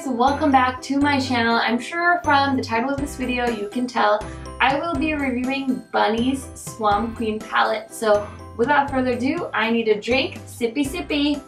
guys, welcome back to my channel. I'm sure from the title of this video you can tell I will be reviewing Bunny's Swamp Queen palette. So without further ado, I need a drink. Sippy sippy.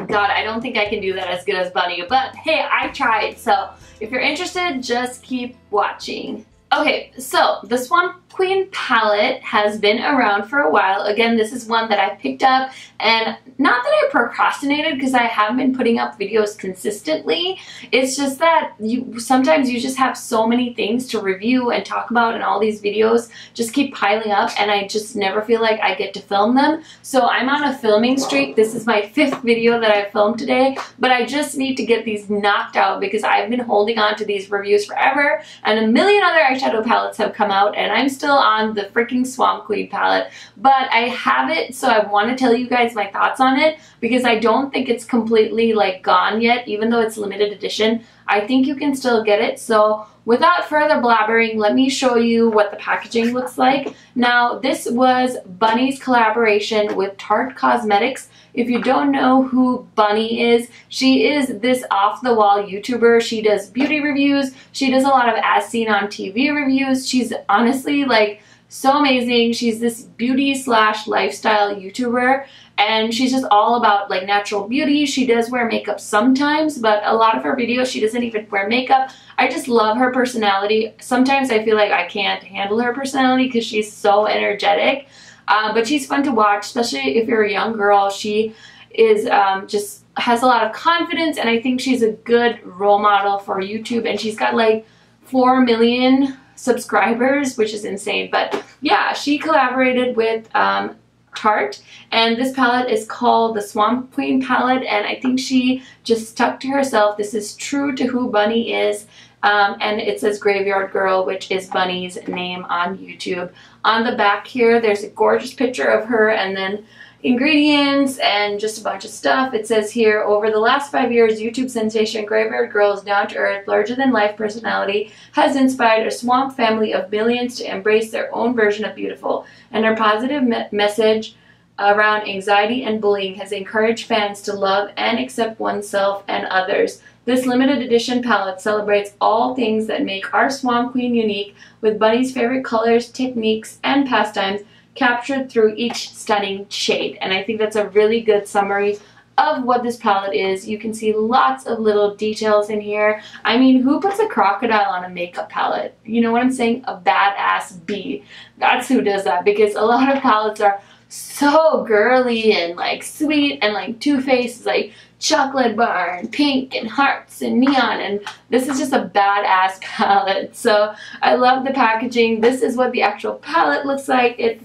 God, I don't think I can do that as good as Bunny, but hey, I tried. So if you're interested, just keep watching. Okay, so the Swamp Queen palette has been around for a while. Again, this is one that I picked up, and not that I procrastinated because I have been putting up videos consistently. It's just that sometimes you just have so many things to review and talk about, and all these videos just keep piling up and I just never feel like I get to film them. So I'm on a filming streak. This is my 5th video that I filmed today, but I just need to get these knocked out because I've been holding on to these reviews forever, and a million other eyeshadow palettes have come out and I'm still on the freaking Swamp Queen palette. But I have it, so I want to tell you guys my thoughts on it because I don't think it's completely like gone yet. Even though it's limited edition, I think you can still get it. So without further blabbering, let me show you what the packaging looks like. Now, this was Bunny's collaboration with Tarte Cosmetics. If you don't know who Bunny is, she is this off-the-wall YouTuber. She does beauty reviews. She does a lot of as seen on TV reviews. She's honestly like so amazing. She's this beauty slash lifestyle YouTuber, and she's just all about like natural beauty. She does wear makeup sometimes, but a lot of her videos she doesn't even wear makeup. I just love her personality. Sometimes I feel like I can't handle her personality because she's so energetic. But she's fun to watch, especially if you're a young girl. She is just has a lot of confidence, and I think she's a good role model for YouTube. And she's got like 4 million subscribers, which is insane. But yeah, she collaborated with Tarte, and this palette is called the Swamp Queen palette, and I think she just stuck to herself. This is true to who Bunny is. And it says Graveyard Girl, which is Bunny's name on YouTube. On the back here, there's a gorgeous picture of her and then ingredients and just a bunch of stuff. It says here, over the last 5 years, YouTube sensation Graveyard Girl's down-to-earth, larger-than-life personality has inspired a swamp family of millions to embrace their own version of beautiful. And her positive message around anxiety and bullying has encouraged fans to love and accept oneself and others. This limited edition palette celebrates all things that make our Swamp Queen unique, with Bunny's favorite colors, techniques, and pastimes captured through each stunning shade. And I think that's a really good summary of what this palette is. You can see lots of little details in here. I mean, who puts a crocodile on a makeup palette? You know what I'm saying? A badass bee. That's who does that, because a lot of palettes are so girly and like sweet, and like Too Faced is like chocolate bar and pink and hearts and neon, and this is just a badass palette. So I love the packaging. This is what the actual palette looks like. It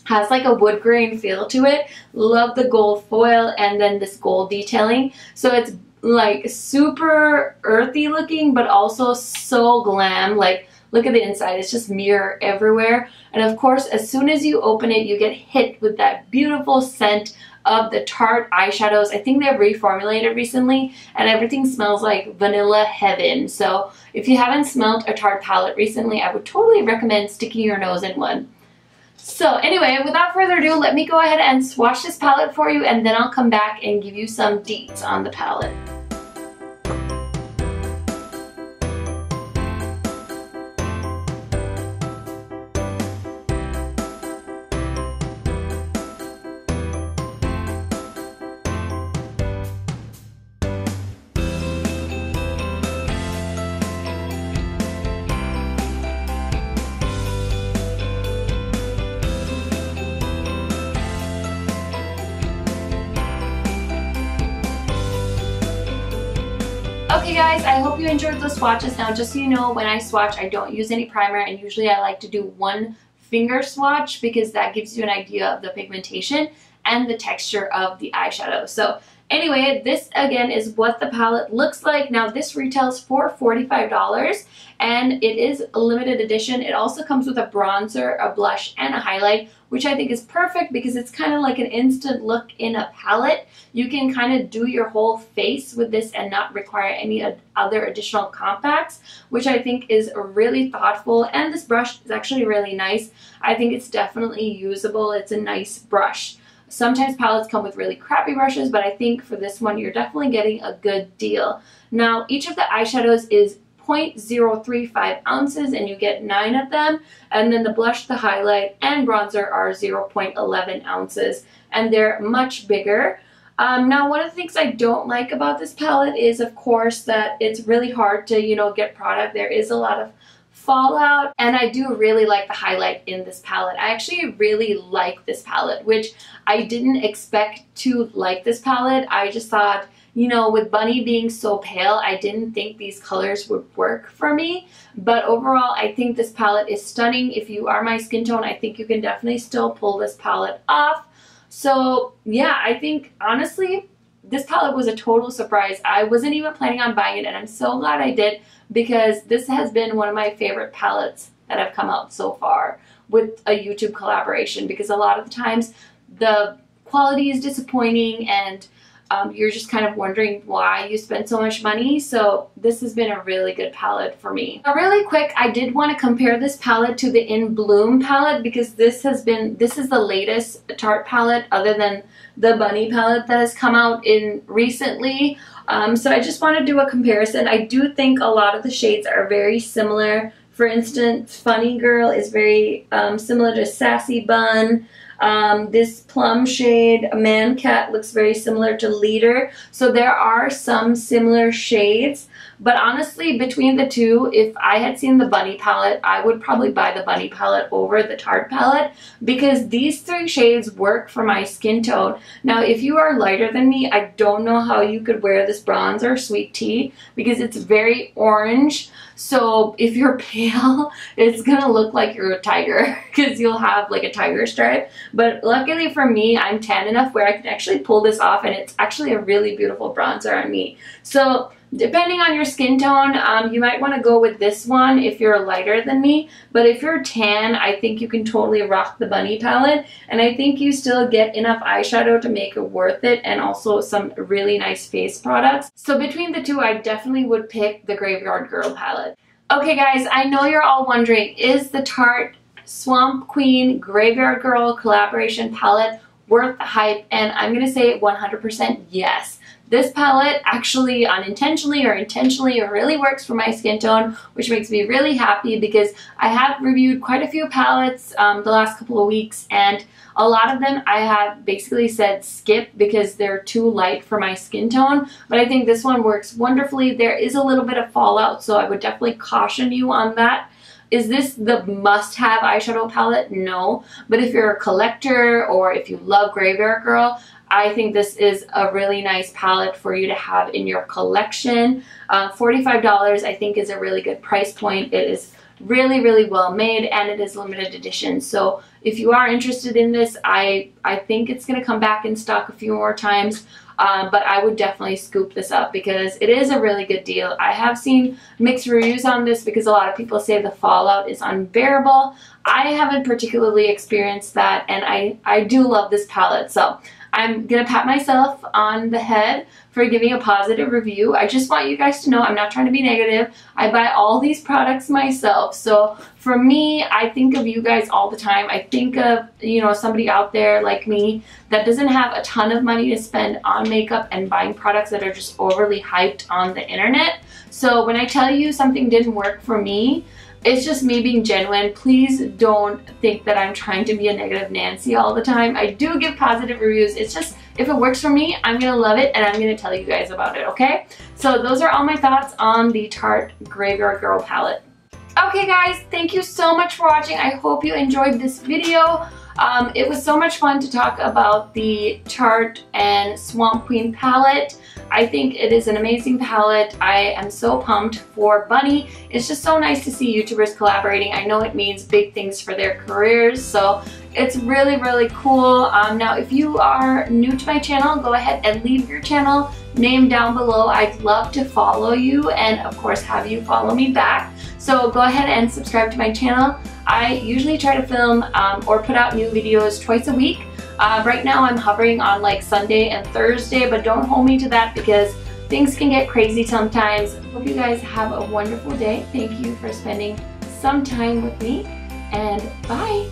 has like a wood grain feel to it. Love the gold foil and then this gold detailing. So it's like super earthy looking, but also so glam. Like, look at the inside. It's just mirror everywhere. And of course, as soon as you open it, you get hit with that beautiful scent of the Tarte eyeshadows. I think they've reformulated recently, and everything smells like vanilla heaven. So if you haven't smelled a Tarte palette recently, I would totally recommend sticking your nose in one. So anyway, without further ado, let me go ahead and swatch this palette for you, and then I'll come back and give you some deets on the palette. Okay guys, I hope you enjoyed those swatches. Now just so you know, when I swatch, I don't use any primer, and usually I like to do one finger swatch because that gives you an idea of the pigmentation and the texture of the eyeshadow. So anyway, this again is what the palette looks like. Now this retails for $45 and it is a limited edition. It also comes with a bronzer, a blush, and a highlight, which I think is perfect because it's kind of like an instant look in a palette. You can kind of do your whole face with this and not require any other additional compacts, which I think is really thoughtful. And this brush is actually really nice. I think it's definitely usable. It's a nice brush. Sometimes palettes come with really crappy brushes, but I think for this one, you're definitely getting a good deal. Now, each of the eyeshadows is 0.035 ounces and you get 9 of them, and then the blush, the highlight, and bronzer are 0.11 ounces, and they're much bigger. Now, one of the things I don't like about this palette is, of course, that it's really hard to, you know, get product. There is a lot of fallout, and I do really like the highlight in this palette. I actually really like this palette, which I didn't expect to like this palette. I just thought, you know, with Bunny being so pale, I didn't think these colors would work for me. But overall, I think this palette is stunning. If you are my skin tone, I think you can definitely still pull this palette off. So yeah, I think honestly, this palette was a total surprise. I wasn't even planning on buying it, and I'm so glad I did, because this has been one of my favorite palettes that have come out so far with a YouTube collaboration, because a lot of the times the quality is disappointing and you're just kind of wondering why you spend so much money. So this has been a really good palette for me. Now, really quick, I did want to compare this palette to the In Bloom palette, because this is the latest Tarte palette other than the Bunny palette that has come out in recently. So I just want to do a comparison. I do think a lot of the shades are very similar. For instance, Funny Girl is very similar to Sassy Bun. This plum shade, Man Cat, looks very similar to Leader. So there are some similar shades. But honestly, between the two, if I had seen the Bunny palette, I would probably buy the Bunny palette over the Tarte palette, because these 3 shades work for my skin tone. Now, if you are lighter than me, I don't know how you could wear this bronzer, Sweet Tea, because it's very orange. So if you're pale, it's gonna look like you're a tiger, because you'll have like a tiger stripe. But luckily for me, I'm tan enough where I can actually pull this off, and it's actually a really beautiful bronzer on me. So depending on your skin tone, you might want to go with this one if you're lighter than me. But if you're tan, I think you can totally rock the Bunny palette. And I think you still get enough eyeshadow to make it worth it, and also some really nice face products. So between the two, I definitely would pick the Graveyard Girl palette. Okay guys, I know you're all wondering, is the Tarte Swamp Queen Graveyard Girl collaboration palette worth the hype? And I'm going to say 100% yes. This palette actually unintentionally or intentionally really works for my skin tone, which makes me really happy, because I have reviewed quite a few palettes the last couple of weeks, and a lot of them I have basically said skip because they're too light for my skin tone. But I think this one works wonderfully. There is a little bit of fallout, so I would definitely caution you on that. Is this the must-have eyeshadow palette? No. But if you're a collector or if you love Graveyard Girl, I think this is a really nice palette for you to have in your collection. $45 I think is a really good price point. It is really, really well made, and it is limited edition. So if you are interested in this, I think it's going to come back in stock a few more times. But I would definitely scoop this up, because it is a really good deal. I have seen mixed reviews on this, because a lot of people say the fallout is unbearable. I haven't particularly experienced that, and I do love this palette. So I'm gonna pat myself on the head for giving a positive review. I just want you guys to know I'm not trying to be negative. I buy all these products myself. So for me, I think of you guys all the time. I think of, you know, somebody out there like me that doesn't have a ton of money to spend on makeup and buying products that are just overly hyped on the internet. So when I tell you something didn't work for me, it's just me being genuine. Please don't think that I'm trying to be a negative Nancy all the time. I do give positive reviews. It's just, if it works for me, I'm gonna love it, and I'm gonna tell you guys about it, okay? So those are all my thoughts on the Tarte Graveyard Girl palette. Okay guys, thank you so much for watching. I hope you enjoyed this video. It was so much fun to talk about the Tarte and Swamp Queen palette. I think it is an amazing palette. I am so pumped for Bunny. It's just so nice to see YouTubers collaborating. I know it means big things for their careers, so it's really, really cool. Now, if you are new to my channel, go ahead and leave your channel name down below. I'd love to follow you and, of course, have you follow me back. So go ahead and subscribe to my channel. I usually try to film or put out new videos twice a week. Right now I'm hovering on like Sunday and Thursday, but don't hold me to that because things can get crazy sometimes. Hope you guys have a wonderful day. Thank you for spending some time with me, and bye!